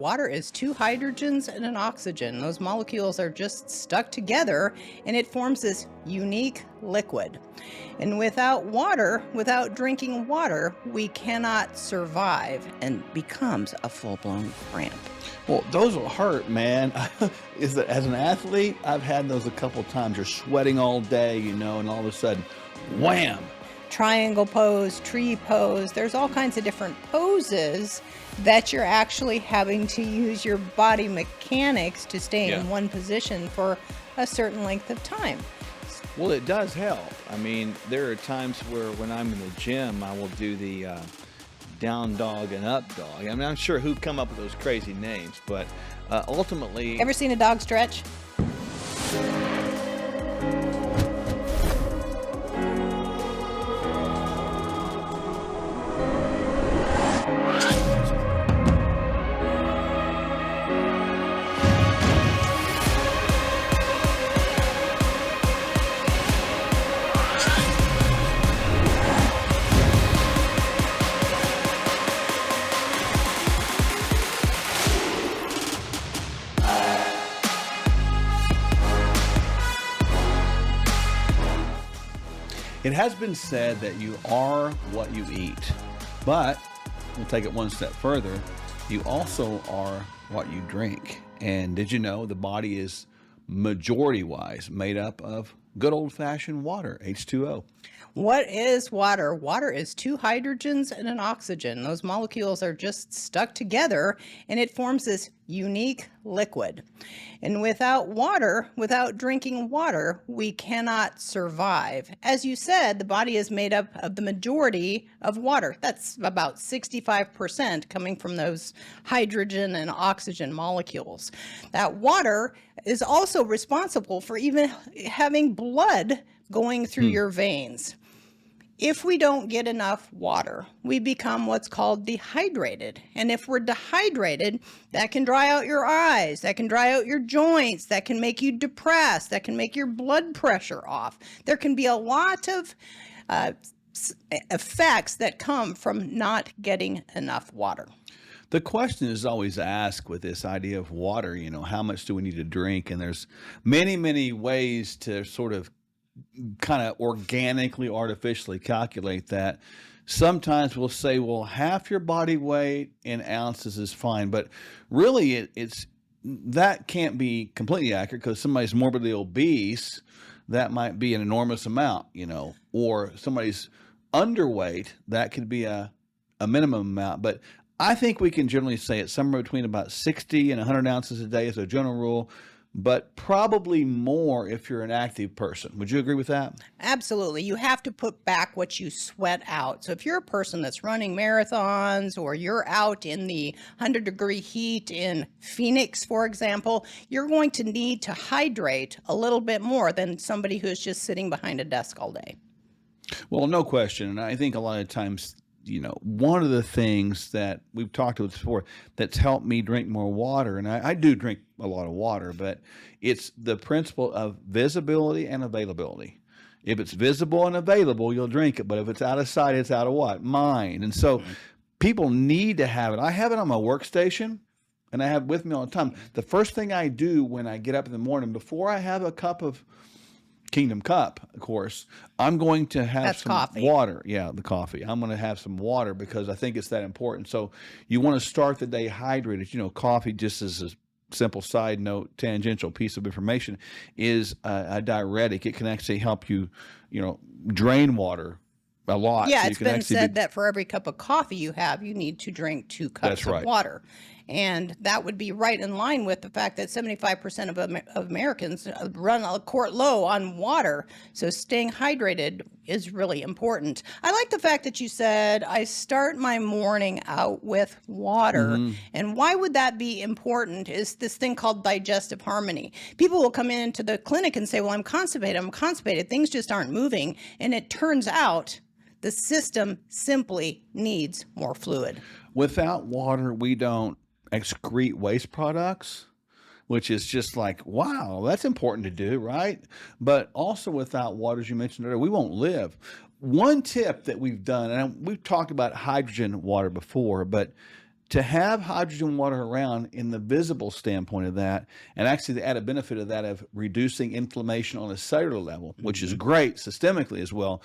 Water is two hydrogens and an oxygen. Those molecules are just stuck together and it forms this unique liquid. And without water, without drinking water, we cannot survive and becomes a full-blown cramp. Well, those will hurt, man. Is that as an athlete, I've had those a couple times. You're sweating all day, and all of a sudden, wham! Triangle pose, tree pose, there's all kinds of different poses that you're actually having to use your body mechanics to stay in one position for a certain length of time. Well, it does help. I mean, there are times where when I'm in the gym, I will do the down dog and up dog. I mean, I'm sure who come up with those crazy names, but ultimately... Ever seen a dog stretch? It has been said that you are what you eat, but we'll take it one step further. You also are what you drink. And did you know the body is majority-wise made up of good old-fashioned water, H2O? What is water? Water is two hydrogens and an oxygen. Those molecules are just stuck together and it forms this unique liquid. And without water, without drinking water, we cannot survive. As you said, the body is made up of the majority of water. That's about 65% coming from those hydrogen and oxygen molecules. That water is also responsible for even having blood going through your veins. If we don't get enough water, we become what's called dehydrated. And if we're dehydrated, that can dry out your eyes, that can dry out your joints, that can make you depressed, that can make your blood pressure off. There can be a lot of effects that come from not getting enough water. The question is always asked with this idea of water, how much do we need to drink? And there's many, many ways to sort of kind of organically, artificially calculate that. Sometimes we'll say, well, half your body weight in ounces is fine, but really it's that can't be completely accurate because somebody's morbidly obese, that might be an enormous amount, or somebody's underweight, that could be a minimum amount. But I think we can generally say it's somewhere between about 60 and 100 ounces a day as a general rule, but probably more if you're an active person. Would you agree with that? Absolutely. You have to put back what you sweat out. So if you're a person that's running marathons or you're out in the 100-degree heat in Phoenix, for example, you're going to need to hydrate a little bit more than somebody who's just sitting behind a desk all day. Well, no question. And I think a lot of times, one of the things that we've talked about before that's helped me drink more water, and I do drink a lot of water, but it's the principle of visibility and availability. If it's visible and available, you'll drink it. But if it's out of sight, it's out of what? Mind. And so people need to have it. I have it on my workstation, and I have it with me all the time. The first thing I do when I get up in the morning, before I have a cup of Kingdom Cup, of course, I'm going to have some coffee. water. Yeah, the coffee. I'm going to have some water because I think it's that important. So you want to start the day hydrated. Coffee, just as a simple side note, tangential piece of information, is a diuretic. It can actually help you, drain water a lot. Yeah, So it's been said that for every cup of coffee you have, you need to drink 2 cups of water. And that would be right in line with the fact that 75% of Americans run a quart low on water. So staying hydrated is really important. I like the fact that you said, I start my morning out with water. And why would that be important is this thing called digestive harmony. People will come into the clinic and say, well, I'm constipated. Things just aren't moving. And it turns out the system simply needs more fluid. Without water, we don't excrete waste products, which is just like, wow, that's important to do, right? But also without water, as you mentioned earlier, we won't live. One tip that we've done, and we've talked about hydrogen water before, but to have hydrogen water around in the visible standpoint of that, and actually the added benefit of that of reducing inflammation on a cellular level, which is great systemically as well,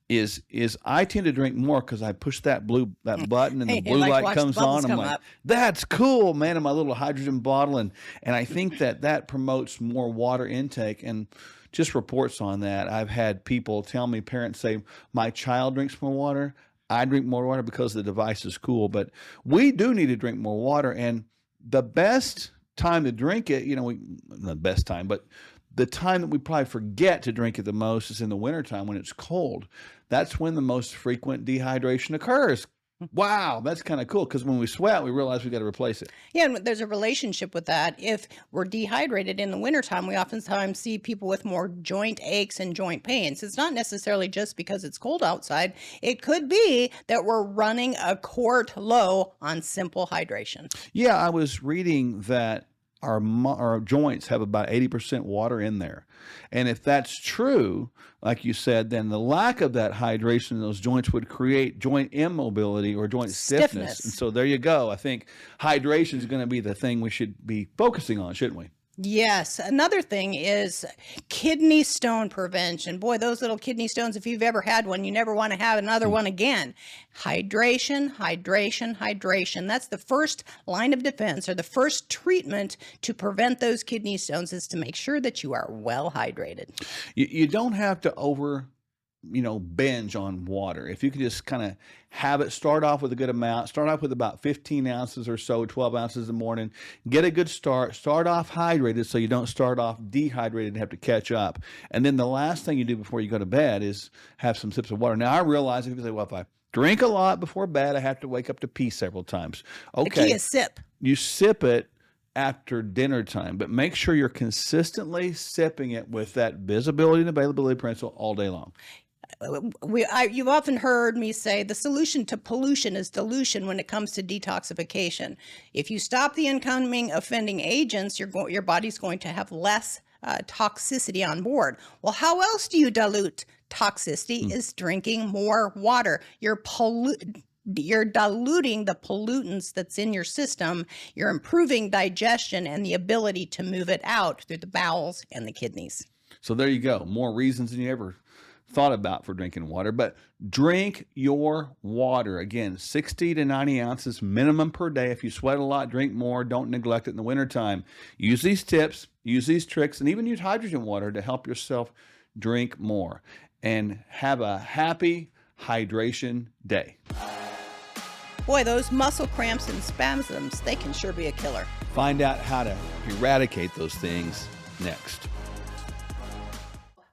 is I tend to drink more because I push that button and the blue Like light watch the comes bubbles on. I'm come like, up. that's cool, man, in my little hydrogen bottle. And I think that promotes more water intake. And just reports on that. I've had people tell me, parents say, my child drinks more water. I drink more water because the device is cool. But we do need to drink more water. And the best time to drink it, not the best time, but the time that we probably forget to drink it the most is in the wintertime when it's cold. That's when the most frequent dehydration occurs. Wow, that's kind of cool because when we sweat, we realize we got to replace it. Yeah, and there's a relationship with that. If we're dehydrated in the wintertime, we oftentimes see people with more joint aches and joint pains. It's not necessarily just because it's cold outside. It could be that we're running a quart low on simple hydration. Yeah, I was reading that our joints have about 80% water in there. And if that's true, like you said, then the lack of that hydration in those joints would create joint immobility or joint stiffness. And so there you go. I think hydration is going to be the thing we should be focusing on, shouldn't we? Yes. Another thing is kidney stone prevention. Boy, those little kidney stones, if you've ever had one, you never want to have another one again. Hydration, hydration, hydration. That's the first line of defense, or the first treatment to prevent those kidney stones, is to make sure that you are well hydrated. You don't have to binge on water. If you can just kind of have it start off with a good amount, start off with about 15 ounces or so, 12 ounces in the morning, get a good start off hydrated so you don't start off dehydrated and have to catch up. And then the last thing you do before you go to bed is have some sips of water. Now I realize if you say, well, if I drink a lot before bed, I have to wake up to pee several times. Okay. The key is sip. You sip it after dinner time, but make sure you're consistently sipping it with that visibility and availability principle all day long. You've often heard me say the solution to pollution is dilution when it comes to detoxification. If you stop the incoming offending agents, your body's going to have less toxicity on board. Well, how else do you dilute toxicity? Is drinking more water. You're diluting the pollutants that's in your system. You're improving digestion and the ability to move it out through the bowels and the kidneys. So there you go. More reasons than you ever thought about for drinking water. But drink your water. Again, 60 to 90 ounces minimum per day. If you sweat a lot, drink more. Don't neglect it in the wintertime. Use these tips, use these tricks, and even use hydrogen water to help yourself drink more. And have a happy hydration day. Boy, those muscle cramps and spasms, they can sure be a killer. Find out how to eradicate those things next.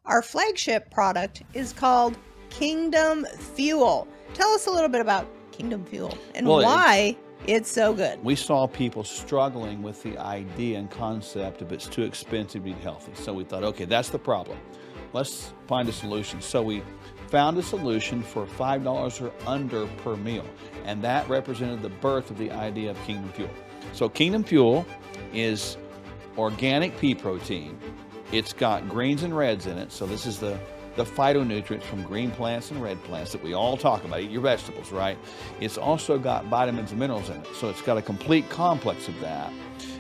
Our flagship product is called Kingdom Fuel. Tell us a little bit about Kingdom Fuel and why it's so good. We saw people struggling with the idea and concept of it's too expensive to eat healthy. So we thought, okay, that's the problem. Let's find a solution. So we found a solution for $5 or under per meal. And that represented the birth of the idea of Kingdom Fuel. So Kingdom Fuel is organic pea protein. It's got greens and reds in it. So this is the phytonutrients from green plants and red plants that we all talk about. Eat your vegetables, right? It's also got vitamins and minerals in it. So it's got a complete complex of that.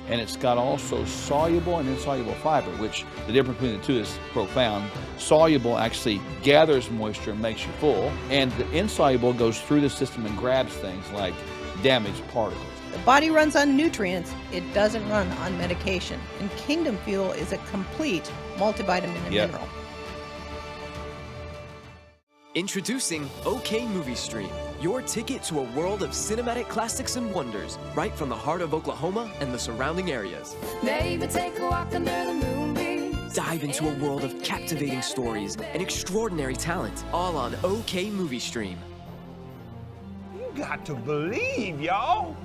And it's got also soluble and insoluble fiber, which the difference between the two is profound. Soluble actually gathers moisture and makes you full. And the insoluble goes through the system and grabs things like damaged particles. The body runs on nutrients. It doesn't run on medication. And Kingdom Fuel is a complete multivitamin and mineral. Introducing OK Movie Stream, your ticket to a world of cinematic classics and wonders, right from the heart of Oklahoma and the surrounding areas. Baby, take a walk under the moonbeams. Dive into a world of captivating stories and extraordinary talent, all on OK Movie Stream. You got to believe, y'all.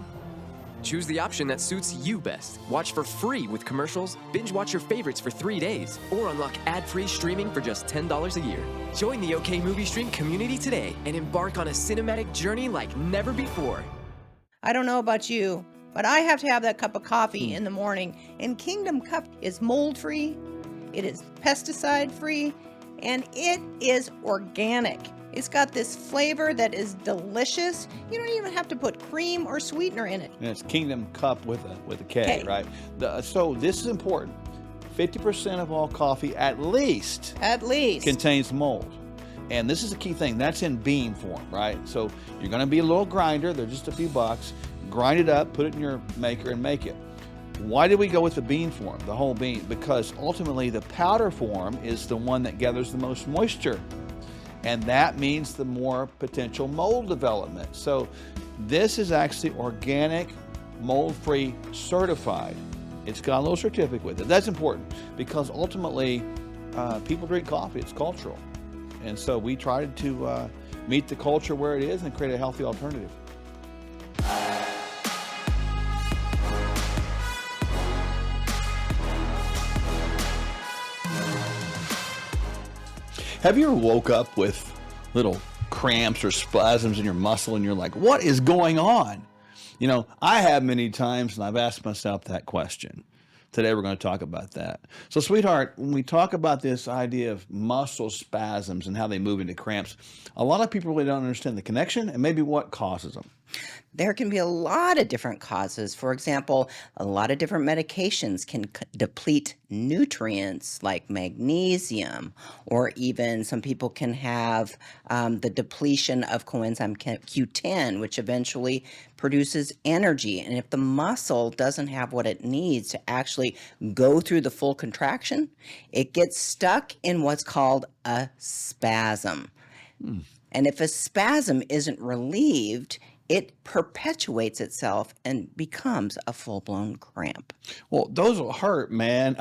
Choose the option that suits you best. Watch for free with commercials, binge watch your favorites for 3 days, or unlock ad-free streaming for just $10 a year. Join the OK Movie Stream community today and embark on a cinematic journey like never before. I don't know about you, but I have to have that cup of coffee in the morning. And Kingdom Cup is mold-free, it is pesticide-free, and it is organic. It's got this flavor that is delicious. You don't even have to put cream or sweetener in it. And it's Kingdom Cup with a K, K. right? So this is important. 50% of all coffee at least contains mold. And this is a key thing. That's in bean form, right? So you're going to be a little grinder. They're just a few bucks. Grind it up, put it in your maker, and make it. Why did we go with the bean form, the whole bean? Because ultimately the powder form is the one that gathers the most moisture. And that means the more potential mold development. So this is actually organic, mold-free certified. It's got a little certificate with it. That's important because ultimately people drink coffee. It's cultural. And so we tried to meet the culture where it is and create a healthy alternative. Have you ever woke up with little cramps or spasms in your muscle and you're like, what is going on? You know, I have many times, and I've asked myself that question. Today we're going to talk about that. So, sweetheart, when we talk about this idea of muscle spasms and how they move into cramps, a lot of people really don't understand the connection and maybe what causes them. There can be a lot of different causes. For example, a lot of different medications can deplete nutrients like magnesium, or even some people can have the depletion of coenzyme Q10, which eventually produces energy. And if the muscle doesn't have what it needs to actually go through the full contraction, it gets stuck in what's called a spasm. And if a spasm isn't relieved, it perpetuates itself and becomes a full-blown cramp. Well, those will hurt, man.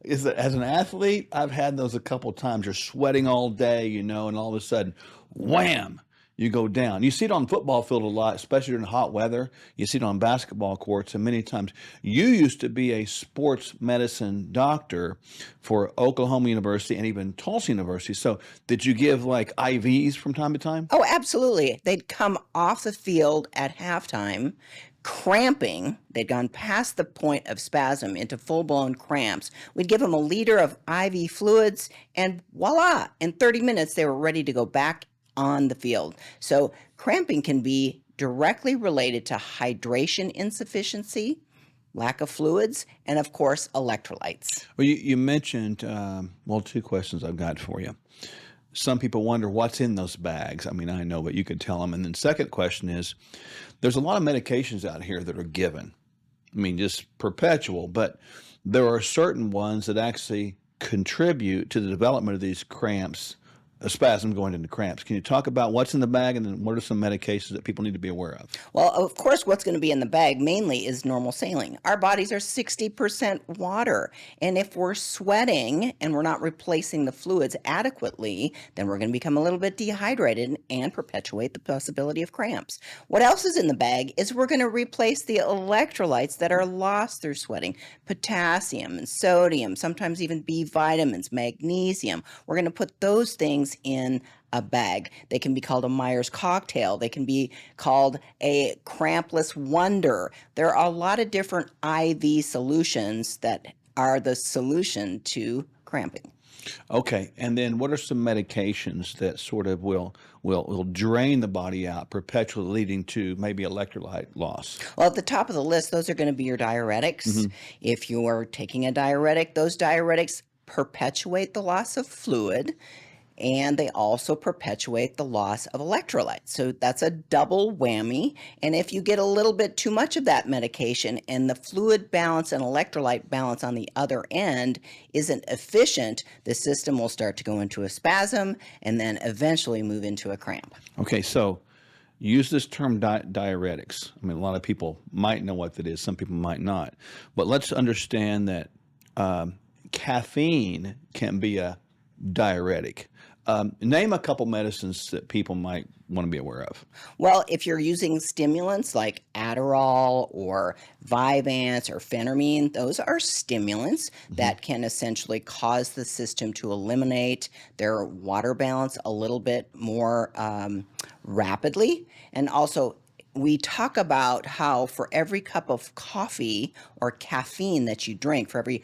As an athlete, I've had those a couple of times. You're sweating all day, you know, and all of a sudden, wham, you go down. You see it on the football field a lot, especially during hot weather. You see it on basketball courts, and many times. You used to be a sports medicine doctor for Oklahoma University and even Tulsa University. So did you give like IVs from time to time? Oh, absolutely. They'd come off the field at halftime, cramping. They'd gone past the point of spasm into full-blown cramps. We'd give them a liter of IV fluids, and voila, in 30 minutes, they were ready to go back on the field. So cramping can be directly related to hydration insufficiency, lack of fluids, and of course, electrolytes. Well, you mentioned, two questions I've got for you. Some people wonder what's in those bags. I mean, I know, but you could tell them. And then second question is, there's a lot of medications out here that are given. I mean, just perpetual, but there are certain ones that actually contribute to the development of these cramps, a spasm going into cramps. Can you talk about what's in the bag and then what are some medications that people need to be aware of? Well, of course, what's going to be in the bag mainly is normal saline. Our bodies are 60% water. And if we're sweating and we're not replacing the fluids adequately, then we're going to become a little bit dehydrated and perpetuate the possibility of cramps. What else is in the bag is we're going to replace the electrolytes that are lost through sweating. Potassium and sodium, sometimes even B vitamins, magnesium. We're going to put those things in a bag. They can be called a Myers cocktail. They can be called a crampless wonder. There are a lot of different IV solutions that are the solution to cramping. Okay, and then what are some medications that sort of will drain the body out, perpetually leading to maybe electrolyte loss? Well, at the top of the list, those are going to be your diuretics. If you are taking a diuretic, those diuretics perpetuate the loss of fluid, and they also perpetuate the loss of electrolytes. So that's a double whammy. And if you get a little bit too much of that medication and the fluid balance and electrolyte balance on the other end isn't efficient, the system will start to go into a spasm and then eventually move into a cramp. Okay, so use this term diuretics. I mean, a lot of people might know what that is. Some people might not. But let's understand that caffeine can be a diuretic. Name a couple medicines that people might want to be aware of. Well, if you're using stimulants like Adderall or Vyvanse or phentermine, those are stimulants that can essentially cause the system to eliminate their water balance a little bit more rapidly. And also, we talk about how for every cup of coffee or caffeine that you drink, for every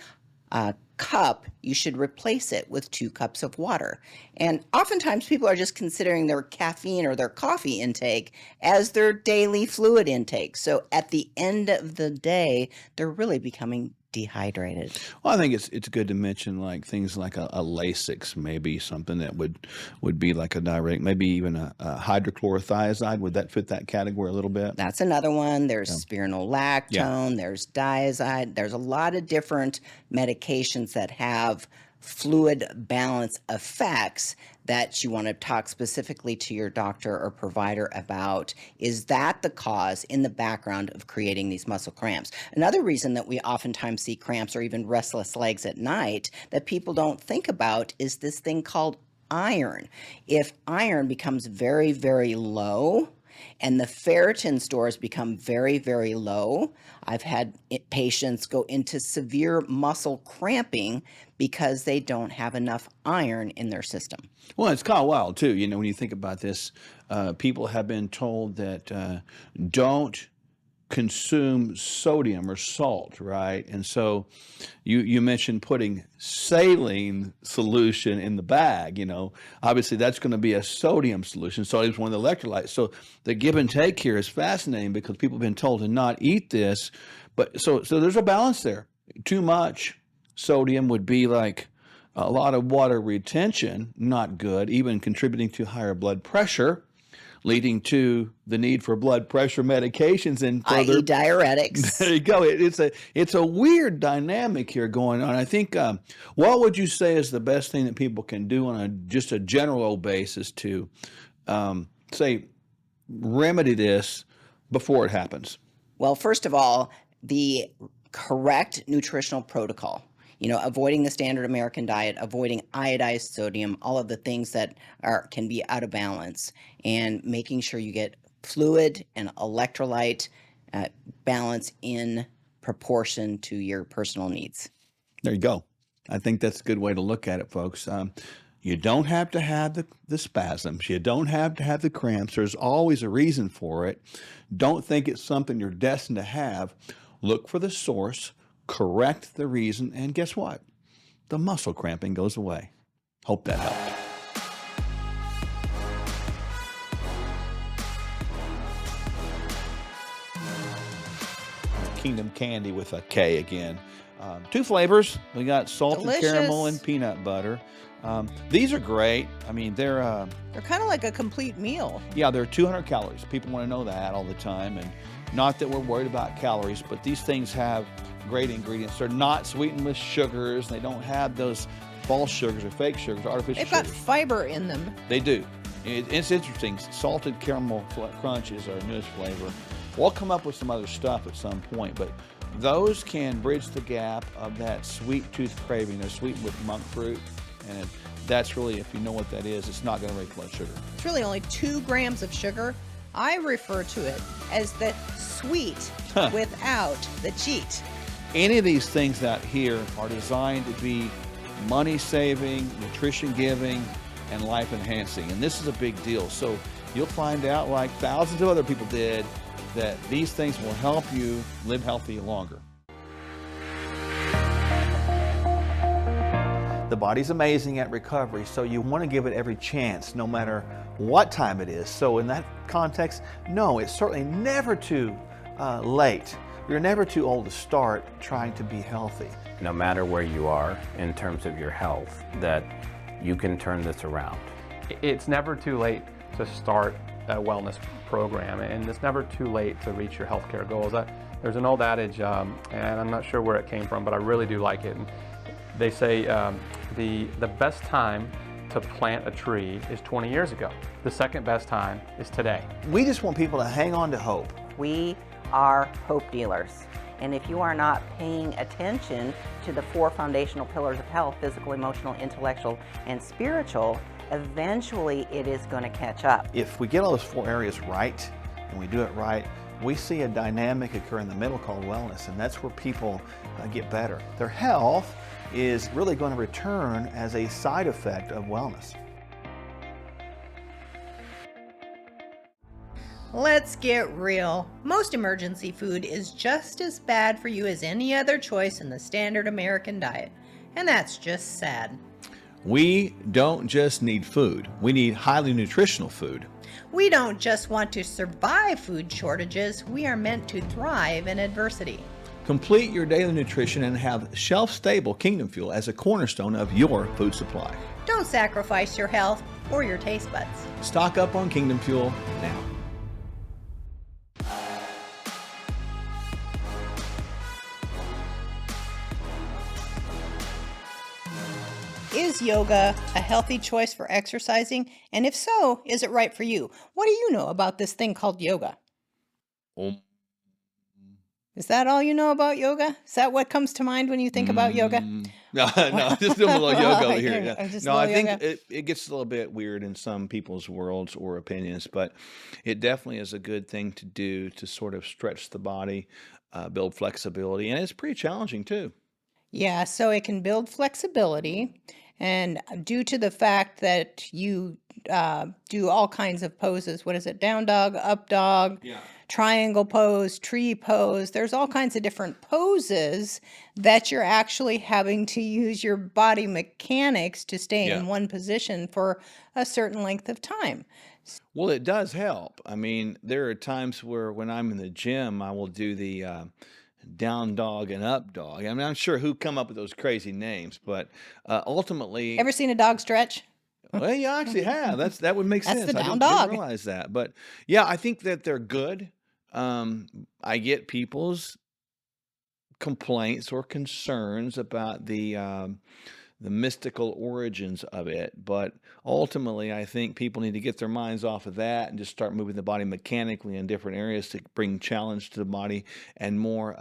cup, you should replace it with 2 cups of water. And oftentimes people are just considering their caffeine or their coffee intake as their daily fluid intake. So at the end of the day, they're really becoming dehydrated. Well, I think it's good to mention like things like a Lasix, maybe something that would be like a diuretic, maybe even a hydrochlorothiazide. Would that fit that category a little bit? That's another one. There's spironolactone, there's diazide. There's a lot of different medications that have fluid balance effects that you want to talk specifically to your doctor or provider about. Is that the cause in the background of creating these muscle cramps? Another reason that we oftentimes see cramps or even restless legs at night that people don't think about is this thing called iron. If iron becomes very, very low, and the ferritin stores become very, very low, I've had patients go into severe muscle cramping because they don't have enough iron in their system. Well, it's kind of wild too. You know, when you think about this, people have been told that don't consume sodium or salt, right? And so you mentioned putting saline solution in the bag. You know, obviously that's going to be a sodium solution. Sodium is one of the electrolytes. So the give and take here is fascinating because people have been told to not eat this, but so there's a balance there. Too much sodium would be like a lot of water retention, not good, even contributing to higher blood pressure, leading to the need for blood pressure medications and further i.e. diuretics. There you go. It's a weird dynamic here going on. I think what would you say is the best thing that people can do on just a general basis to say remedy this before it happens? Well, first of all, the correct nutritional protocol. You know, avoiding the standard American diet, avoiding iodized sodium, all of the things that can be out of balance, and making sure you get fluid and electrolyte balance in proportion to your personal needs. There you go. I think that's a good way to look at it, folks. You don't have to have the spasms. You don't have to have the cramps. There's always a reason for it. Don't think it's something you're destined to have. Look for the source. Correct the reason, and guess what? The muscle cramping goes away. Hope that helped. Kingdom Candy with a K again. 2 flavors. We got salted Delicious. caramel and peanut butter. These are great. I mean, they're kind of like a complete meal. yeah, they're 200 calories. People want to know that all the time, and not that we're worried about calories, but these things have great ingredients. They're not sweetened with sugars. They don't have those false sugars or fake sugars, artificial They've got sugars. fiber in them. They do. It's interesting. Salted caramel crunch is our newest flavor. We'll come up with some other stuff at some point, but those can bridge the gap of that sweet tooth craving. They're sweetened with monk fruit, and that's really, if you know what that is, it's not going to raise blood sugar. It's really only 2 grams of sugar. I refer to it as the sweet without the cheat. Any of these things out here are designed to be money saving, nutrition giving, and life enhancing. And this is a big deal. So you'll find out, like thousands of other people did, that these things will help you live healthy longer. The body's amazing at recovery, so you want to give it every chance, no matter what time it is. So in that context, no, it's certainly never too late. You're never too old to start trying to be healthy. No matter where you are in terms of your health, that you can turn this around. It's never too late to start a wellness program, and it's never too late to reach your healthcare goals. There's an old adage, and I'm not sure where it came from, but I really do like it. And they say the best time to plant a tree is 20 years ago. The second best time is today. We just want people to hang on to hope. We are hope dealers. And if you are not paying attention to the 4 foundational pillars of health, physical, emotional, intellectual, and spiritual, eventually it is going to catch up. If we get all those 4 areas right, and we do it right, we see a dynamic occur in the middle called wellness, and that's where people get better. Their health is really going to return as a side effect of wellness. Let's get real. Most emergency food is just as bad for you as any other choice in the standard American diet. And that's just sad. We don't just need food, we need highly nutritional food. We don't just want to survive food shortages, we are meant to thrive in adversity. Complete your daily nutrition and have shelf-stable Kingdom Fuel as a cornerstone of your food supply. Don't sacrifice your health or your taste buds. Stock up on Kingdom Fuel now. Is yoga a healthy choice for exercising? And if so, is it right for you? What do you know about this thing called yoga? Is that all you know about yoga? Is that what comes to mind when you think about yoga? No, just doing a little yoga over here. Yeah, Yeah. just a No, I little think yoga. it gets a little bit weird in some people's worlds or opinions, but it definitely is a good thing to do to sort of stretch the body, build flexibility, and it's pretty challenging too. Yeah, so it can build flexibility, and due to the fact that you do all kinds of poses, what is it? Down dog, up dog, triangle pose, tree pose. There's all kinds of different poses that you're actually having to use your body mechanics to stay Yeah. in one position for a certain length of time. Well, it does help. I mean, there are times where when I'm in the gym, I will do the down dog and up dog. I mean, I'm sure who come up with those crazy names, but ultimately, Ever seen a dog stretch? well, you actually have. That would make That's sense. the I down didn't dog. realize that, but yeah, I think that they're good. I get people's complaints or concerns about the mystical origins of it, but ultimately, I think people need to get their minds off of that and just start moving the body mechanically in different areas to bring challenge to the body and more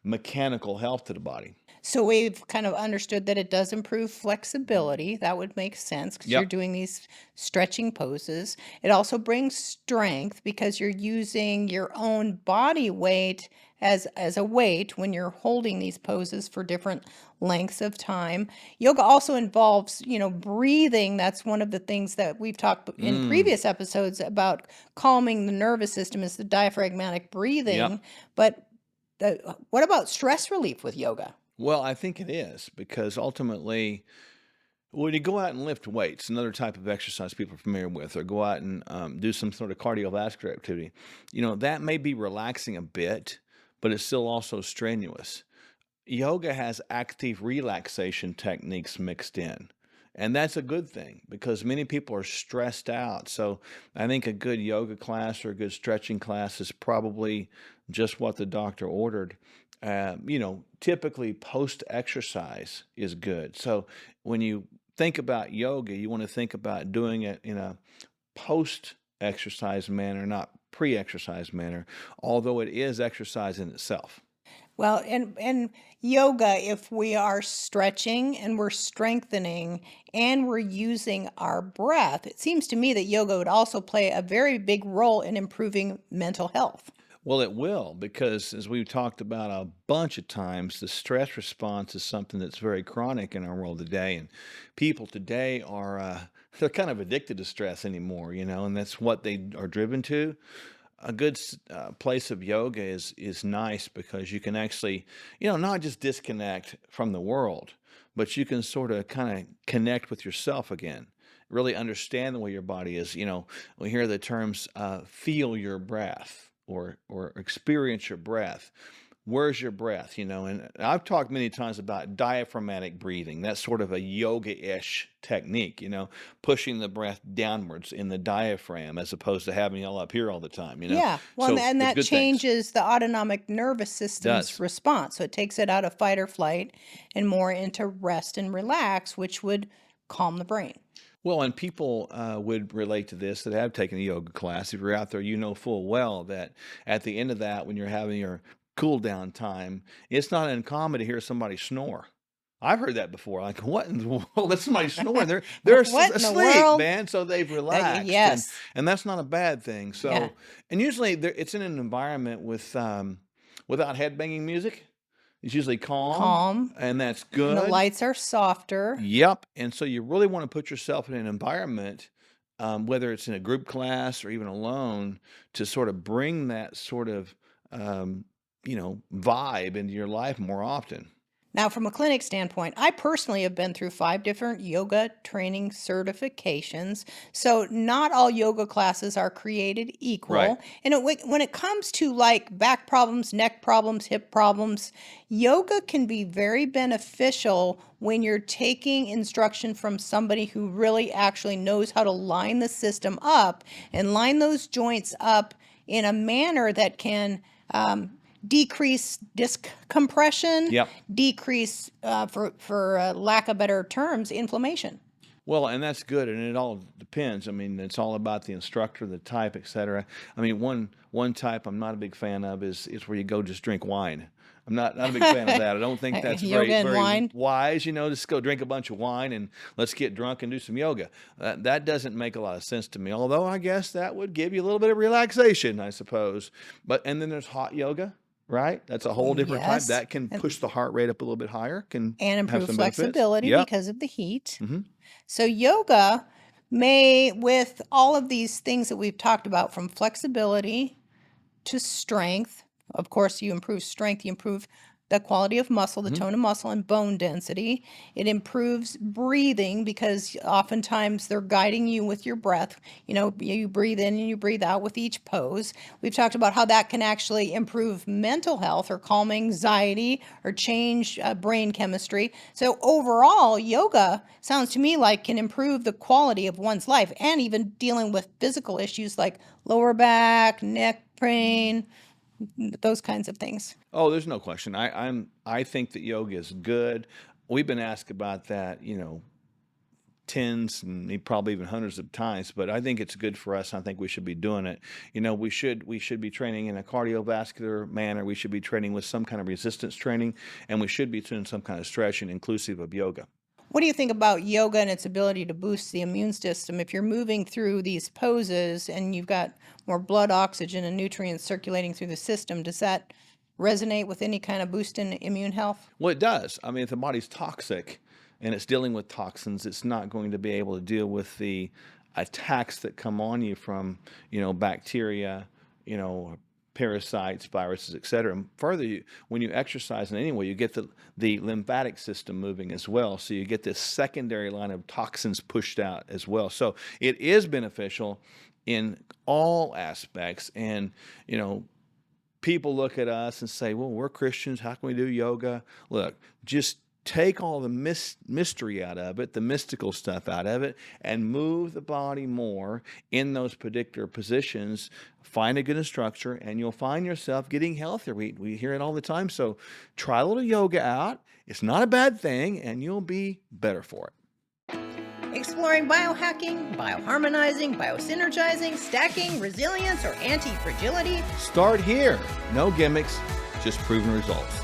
mechanical health to the body. So we've kind of understood that it does improve flexibility. That would make sense because you're Yep. doing these stretching poses. It also brings strength because you're using your own body weight as a weight when you're holding these poses for different lengths of time. Yoga also involves, breathing. That's one of the things that we've talked in previous episodes about calming the nervous system is the diaphragmatic breathing. Yep. But what about stress relief with yoga? Well, I think it is because ultimately, when you go out and lift weights, another type of exercise people are familiar with, or go out and do some sort of cardiovascular activity, that may be relaxing a bit, but it's still also strenuous. Yoga has active relaxation techniques mixed in. And that's a good thing because many people are stressed out. So I think a good yoga class or a good stretching class is probably just what the doctor ordered. Typically post exercise is good. So when you think about yoga, you want to think about doing it in a post exercise manner, not pre exercise manner, although it is exercise in itself. Well, and yoga, if we are stretching and we're strengthening and we're using our breath, it seems to me that yoga would also play a very big role in improving mental health. Well, it will, because as we've talked about a bunch of times, the stress response is something that's very chronic in our world today. And people today are, they're kind of addicted to stress anymore, and that's what they are driven to. A good place of yoga is nice because you can actually, not just disconnect from the world, but you can sort of kind of connect with yourself again. Really understand the way your body is. We hear the terms feel your breath or experience your breath. Where's your breath? And I've talked many times about diaphragmatic breathing. That's sort of a yoga-ish technique, pushing the breath downwards in the diaphragm as opposed to having it all up here all the time, Yeah, well, So and there's that good things. changes the autonomic nervous system's Does. response. So it takes it out of fight or flight and more into rest and relax, which would calm the brain. Well, and people would relate to this that have taken a yoga class. If you're out there, you know full well that at the end of that, when you're having your cool down time, it's not uncommon to hear somebody snore. I've heard that before. Like, what in the world? That's somebody snoring. They're What in the asleep, world? man. So they've relaxed. Yes. And that's not a bad thing. So, Yeah. and usually it's in an environment with without headbanging music. It's usually Calm. and that's And good. the lights are softer. Yep. And so you really want to put yourself in an environment, whether it's in a group class or even alone, to sort of bring that sort of, vibe into your life more often. Now, from a clinic standpoint, I personally have been through 5 different yoga training certifications. So, not all yoga classes are created equal. Right. And when it comes to like back problems, neck problems, hip problems, yoga can be very beneficial when you're taking instruction from somebody who really actually knows how to line the system up and line those joints up in a manner that can decrease disc compression, Yep. decrease, for lack of better terms, inflammation. Well, and that's good, and it all depends. I mean, it's all about the instructor, the type, et cetera. I mean, one type I'm not a big fan of is where you go just drink wine. I'm not a big fan of that. I don't think that's Yoga very and wine. wise. Just go drink a bunch of wine and let's get drunk and do some yoga. That doesn't make a lot of sense to me. Although I guess that would give you a little bit of relaxation, I suppose. And then there's hot yoga. Right? That's a whole different type. Yes. That can push the heart rate up a little bit higher, And have improve some benefits. flexibility Yep. because of the heat. Mhm. So yoga may, with all of these things that we've talked about, from flexibility to strength, of course, you improve strength, you improve the quality of muscle, the tone of muscle, and bone density. It improves breathing because oftentimes they're guiding you with your breath. You breathe in and you breathe out with each pose. We've talked about how that can actually improve mental health or calm anxiety or change brain chemistry. So overall, yoga sounds to me like can improve the quality of one's life and even dealing with physical issues like lower back, neck pain, those kinds of things. Oh, there's no question. I think that yoga is good. We've been asked about that, tens and probably even hundreds of times, but I think it's good for us. I think we should be doing it. We should be training in a cardiovascular manner. We should be training with some kind of resistance training, and we should be doing some kind of stretching inclusive of yoga. What do you think about yoga and its ability to boost the immune system? If you're moving through these poses and you've got more blood, oxygen, and nutrients circulating through the system, does that resonate with any kind of boost in immune health? Well, it does. I mean, if the body's toxic and it's dealing with toxins, it's not going to be able to deal with the attacks that come on you from, bacteria, parasites, viruses, et cetera. And further, when you exercise in any way, you get the lymphatic system moving as well. So you get this secondary line of toxins pushed out as well. So it is beneficial in all aspects. And, people look at us and say, well, we're Christians. How can we do yoga? Look, just take all the mystery out of it, the mystical stuff out of it, and move the body more in those particular positions. Find a good instructor, and you'll find yourself getting healthier. We hear it all the time. So try a little yoga out. It's not a bad thing, and you'll be better for it. Exploring biohacking, bioharmonizing, biosynergizing, stacking, resilience, or anti-fragility? Start here. No gimmicks, just proven results.